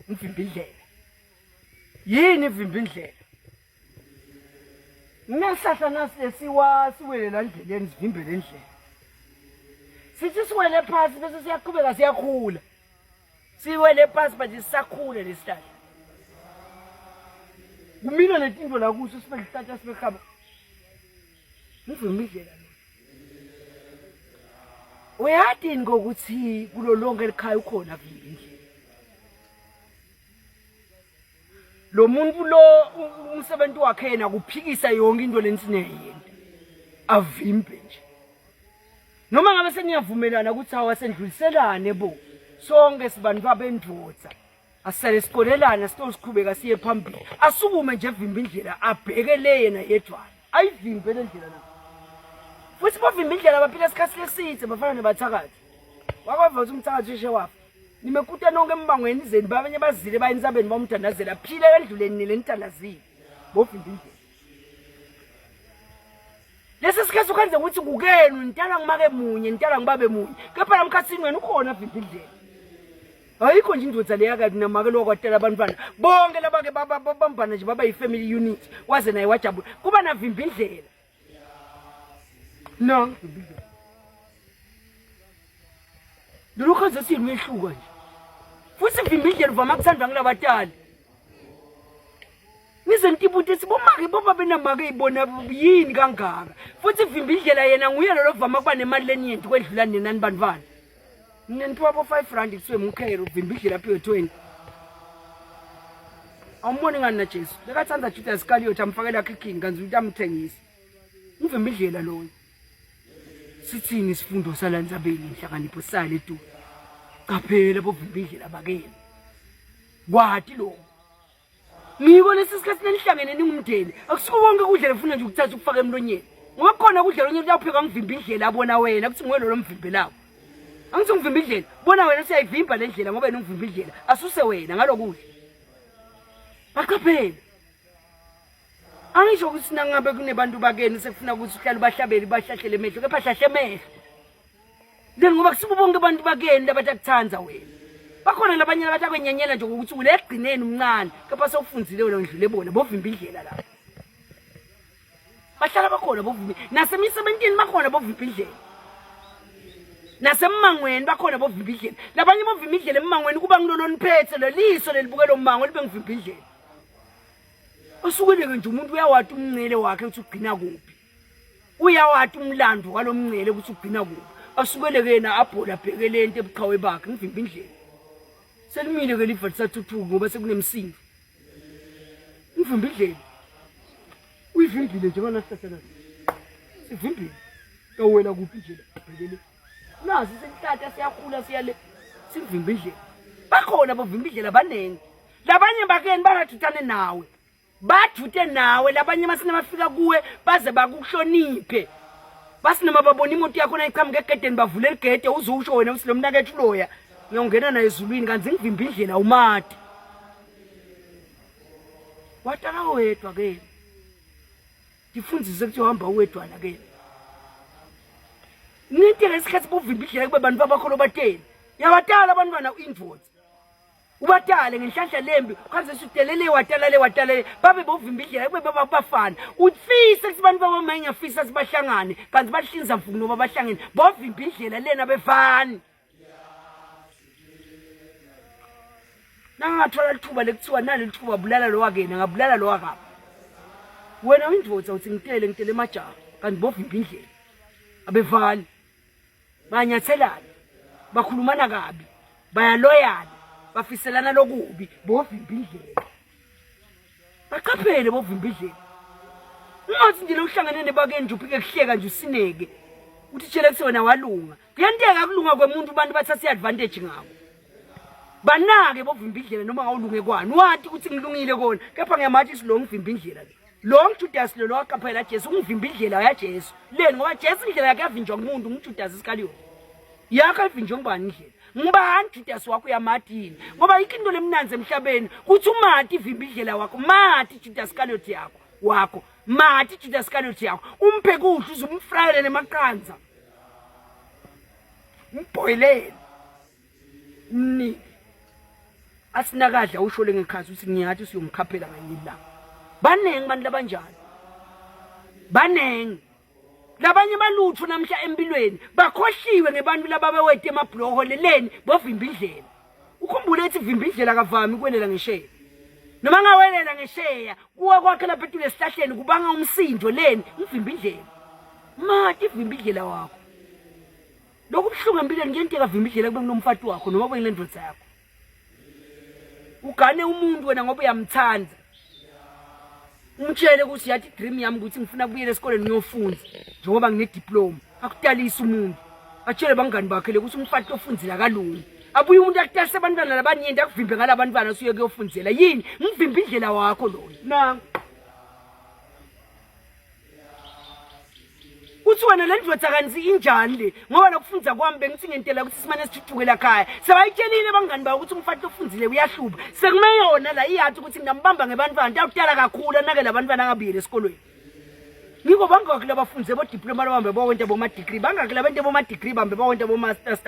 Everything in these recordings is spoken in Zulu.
Ngivimba indlela. Yini ivimba indlela? Nasihlahla nasesiwa siwele la ndleleni sivimbele indlela. Sithi siwele phansi bese siyaqhubeka siyakhula. Siwele phansi manje sisakhula lesihlahla. Kumina netinto la kuso sibehlahla sibekhaba. Ngivimba indlela. Uyathi ngokuthi kulo lonke elikhaya ukhona vimba indlela. Lo muntu lo umsebenzi wakhe yena kuphikisa yonke into lensineyenda avimbe nje noma ngabe seniyavumelana ukuthi awasendluliselane bo sonke sibantu abendvodza asale sikolelana sitosiqhubeka siye phambili asukume nje evimba indlela abhekele yena yedwana ayivimbe le ndlela la futhi bavimba indlela baphila isikhathi lesithe bafana nebathakathi wakava ukuthi umthakathi ushe wafa nimekuta nonke embangweni izeni babanye bazile bayinzabeni bamthandazela phila endluleni nile nithandazile bovimba indlela lesi sikhathi ukwenze ukuthi kukenu nitala ngimake munye nitala ngibabe munye kepha namkhathini wena ukhona vimba indlela ayikho nje indvodza leya kade namake lokwatela abantwana bonke labake babambana nje baba yi-family unit waze naye wajabula kuba navimba indlela no vimba indlela lokho zesini uyehluka nje futhi vimba indlela uvama kusandwa ngelabatali nize ntibuthi sibomake boba benamake ibona yini kangaka futhi vimba indlela yena nguye lo vama kuba nemali leniyenti kwedlula nenani bantwana niphiwa bo 5 rand kusiwe mkhero vimba indlela apho 20 awumboni ngani na Jesu lekathanda Judas Iscariot amfakela kicking kanzi ukuthi amthengise uvimba indlela loyo sithini isifundo salandzabeni inhlakanipho sale tu qaphela bovimba indlela bakeni kwathi lo ngiko lesisikhathi nenihlangene ningumndeni akusuko konke kudla lefuna nje ukuthatha ukufaka emlonyeni ngoba khona kudla lonye uyapheka ngivimba indlela abona wena kuthi ngwelo lo mvimbe lawo angithi ngivimba indlela bona wena siyayivimba le ndlela ngoba wena ungivimba indlela asuse wena ngalokudla baqaphela angisho ukuthi nangabe kunebantu bakeni sekufuna ukuthi uhlale bahlabeli bahlahlele emehlo kepha hlahle emehlo then ngoba kusibo bonke abantu bakeni labatakuthanza wena bakhona labanye abatakwenyenyela nje ukuthi ulegcineni umncane kepha sewufunzile wena ndlule bona bovimba indlela la bahlala bakhona bovimba nasemisebentini bakhona bovimba indlela nasemangweni bakhona bovimba indlela labanye bovimba indlela emangweni kuba ngilolo niphethe leliso lelibukelo mmango libe ngivimba indlela usukeleke nje umuntu uyawati umncele wakhe ukuthi ugcina kuphi uyawati umlando kwalomncele ukuthi ugcina kuphi asukeleke yena abhola bhekele into ebuqhawe bakhe ngivimba indlela selimile ke liva lisathuthuka ngoba sekunemsindo ngivimba indlela uyivimbile nje bana sihlala sivimbile kawela kuphi nje bhekele nazi senhlata siyakhula siyale sivimba indlela bakhona bovimba indlela banenge labanye bakeni bangathuthane nawe bathuthe nawe labanye masine bafika kuwe baze bakuhloniphe basinema babona imoto yakho nayichamuka egedeni bavule igede uzusho wena uthi lo mnakethu loya ngiyongena naye ezulwini kanzi ngivimba indlela umati watala wedwa ke ndifundzise ukuthi uhamba wedwa la ke nithi lesikhathi bovimba indlela kube bantu babakholo bateni yabatala abantwana uindvodza ubatale ngenhlanhla lembi khanze sudelele watala babe bovimba indlela kube babafana ufisa ukuthi abantu bamanye ngafisa sibahlangane kanti bahlinza mfuku noba bahlangene bovimba indlela lena befani nangathola lithuba lekuthiwa nali lithuba bulala lo wakena ngabulala lo wakapha wena uindvodza uthi ngitele emajaha kanti bovimba indlela abevani banyathelana bakhulumana kabi bayaloyana bafiselana lokubi bovimba indlela baqaphele bovimba indlela ungathi nje lokuhlangene nebakeni nje uphike kuhleka nje usineke uthi tshele kuthi wena walunga kuyanteka kulunga kwemuntu abantu bathatha iadvantage ngabo banake bovimba indlela noma ngawulunge kwani wathi ukuthi ngilungile kona kepha ngiyamathi silo ngivimba indlela lo ngJudas lo waqaphela Jesu ungivimba indlela ya Jesu leni ngoba Jesu indlela yakhe yavinjwa kumuntu ngJudas Iscariot yakhe yavinjwa ngubani indlela ngubani Judas wakho yamadini ngoba ikinto lemnanzi emhlabeni kuthi umati ivimba indlela wakho mati Judas Iscariot wakho mati Judas Iscariot yakho umphe kuhle uzumfrayele nemaqanza umboyilele ni asinakadla ushole ngekhazi uthi ngiyathi usiyongikhaphela ngayilanga banenge abantu labanjalo banenge labanye balutho namhla empilweni bakhohliwe ngebantu lababewete emabhloko leleni bovimba indlela ukhumbule ethi vimba indlela kavami kwelela ngesheya noma ngawelela ngesheya kuwa kwakhe lapha etule esihlahleni kubanga umsindo leni ngivimba indlela mati vimba indlela wakho lokhu buhlungu empilweni ngento ekavimba indlela kube kunomfati wakho noma kube ngilendvodza yakho ugane umuntu wena ngoba uyamthanda umtshele ukuthi yathi dream yami ukuthi ngifuna kubuyela esikoleni ngiyofunda njengoba ngine-diploma akutalisa umuntu atshele bangani bakhe ukuthi umfati ofundzela kalungi abuye umuntu akutalisa abantwana labanyenti akuvimbe ngalabantwana usuye kuyofundzela yini ngivimba indlela wakho loyo nangu uthi wena le ndvodza kanzi injani le ngoba lokufundza kwami bengithi ngentela ukuthi simane sithuthukela khaya sebayitshelile bangani bawo ukuthi umfati ofundzile uyahluba sekumeyona la iyathi ukuthi ngiyambamba ngebantwana ndawutala kakhulu anake labantwana angabuyele esikolweni ngiko bangaki labafundze bo-diploma bambe bawente boma-degree bangaki labente boma-degree bambe bawente bo-masters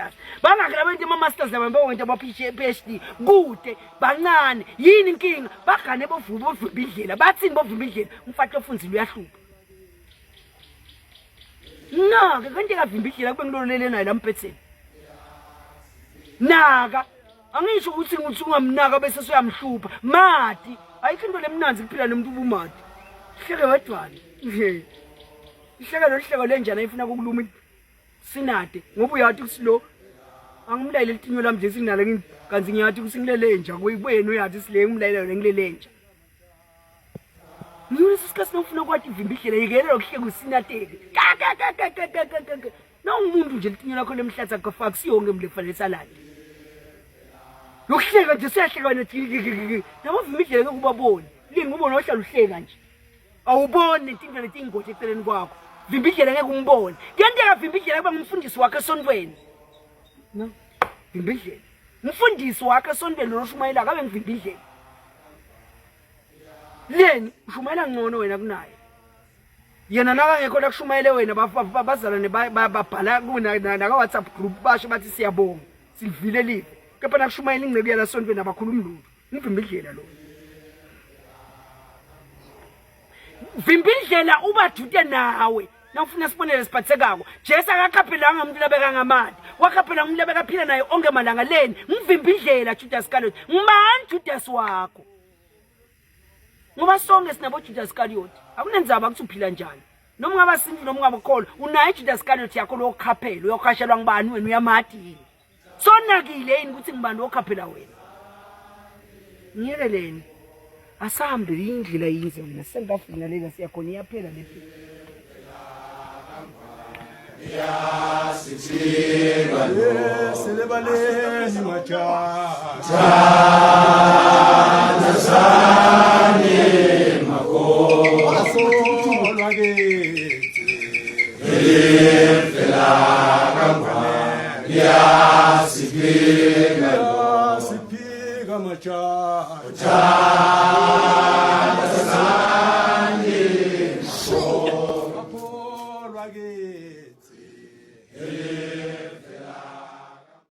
bangaki labente boma-masters bambe bawente bo-PhD kude bancane yini inkinga bagane bovimba indlela bathini bovimba indlela umfati ofundzile uyahluba naka kanti kavimba indlela kube ngilolele naye lampetseni naka angisho ukuthi ngithi ungamnaka bese suyamhlupha mati ayikho into lemnanzi kuphila nomuntu ubumati hleke wedwana ihleke lo hleko lenjana ifuna ukuluma sinade ngoba uyathi kusilo angimlayele litinyo lami nje sinalo kanzi ngiyathi kusingilele nje kuyibuyena uyathi sile ngimlayele ngilele nje Ngiyo sisikhathi nofuna kwathi ivimba indlela yikela lokuhleka usinateke na umuntu nje litinyo lakho lemhlatsa kafaka siyonke mlefanele salad lokuhleka nje siyahleka wena nabo vimba indlela kubabona lingubona ohlala uhleka nje awubone into letingoje eceleni kwakho vimba indlela ngeke umbone kuyenteka vimba indlela kuba ngumfundisi wakhe esontweni no vimba indlela umfundisi wakhe esontweni lo Shumayela kabe ngivimba indlela leni ushumayela ngcono wena kunaye yena nakangekho la kushumayele wena bazalwane babhala na WhatsApp group basho bathi siyabonga silivile live kepha nakushumayela ingcebiya la sontweni abakhuluma lutho ngivimba indlela lo vimba indlela ubadute nawe nawufuna sibonele siphathekako Jesu akakhaphela ngamuntu labeka ngamandi wakhaphela umuntu labeka phila naye onke malanga leni ngivimba indlela Judas Iscariot ngimani Judas wakho ngoba sonke sinabo Judas Iscariot akunenzaba ukuthi uphila njani noma ngaba sintu noma ngaba kholo unaye Judas Iscariot yakho lokukhaphela uyokhashelwa ngibani wena uyamati yini sonakile yini ukuthi ngibani okhaphela wena ngiyekeleni asambe indlela yinze mina sengafuna lela siyakhona iyaphela lethi Sithiba selebaleni majaha Sani makho asolwa kithi elifela kangwane siphika majaha